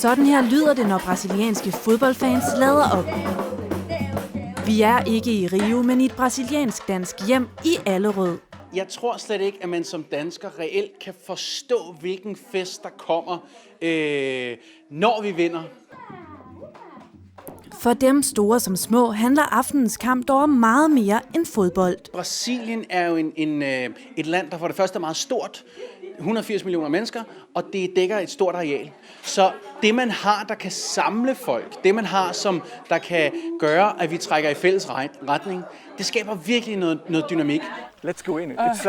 Sådan her lyder det, når brasilianske fodboldfans lader op. Vi er ikke i Rio, men i et brasiliansk-dansk hjem i Allerød. Jeg tror slet ikke, at man som dansker reelt kan forstå, hvilken fest der kommer, når vi vinder. For dem store som små handler aftenens kamp dog om meget mere end fodbold. Brasilien er jo et land, der for det første er meget stort, 180 millioner mennesker, og det dækker et stort areal. Så det man har, der kan samle folk, det man har, som der kan gøre, at vi trækker i fælles retning, det skaber virkelig noget dynamik. Let's go in. It's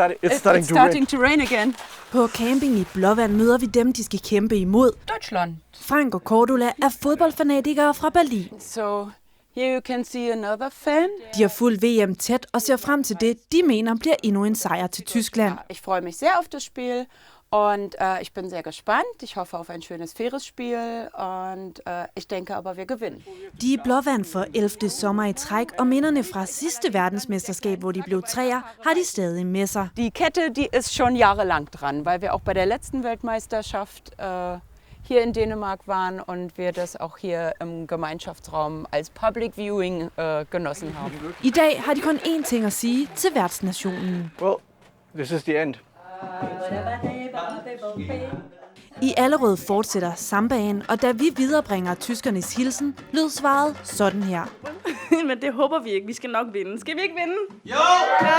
starting to rain again. På camping i Blåvand møder vi dem, de skal kæmpe imod. Deutschland. Frank og Cordula er fodboldfanatikere fra Berlin. So here you can see another fan. De har fulgt VM tæt og ser frem til det, de mener bliver endnu en sejr til Tyskland. Ich freue mich sehr auf das Spiel und ich bin sehr gespannt. Ich hoffe auf ein schönes, faires Spiel und ich denke aber, wir gewinnen. De er i Blåvand for 11. sommer i træk, og minderne fra sidste verdensmesterskab, hvor de blev træer, har de stadig med sig. Die Kette, die ist schon jahrelang dran, weil wir auch bei der letzten Weltmeisterschaft hier in Dänemark waren und wir das auch hier im Gemeinschaftsraum als Public Viewing genossen haben. I dag har de kun én ting at sige til værtsnationen. Well, this is the end. I Allerød fortsætter sambaen, og da vi viderebringer tyskernes hilsen, lød svaret sådan her. Men det håber vi ikke. Vi skal nok vinde. Skal vi ikke vinde? Jo! Jo!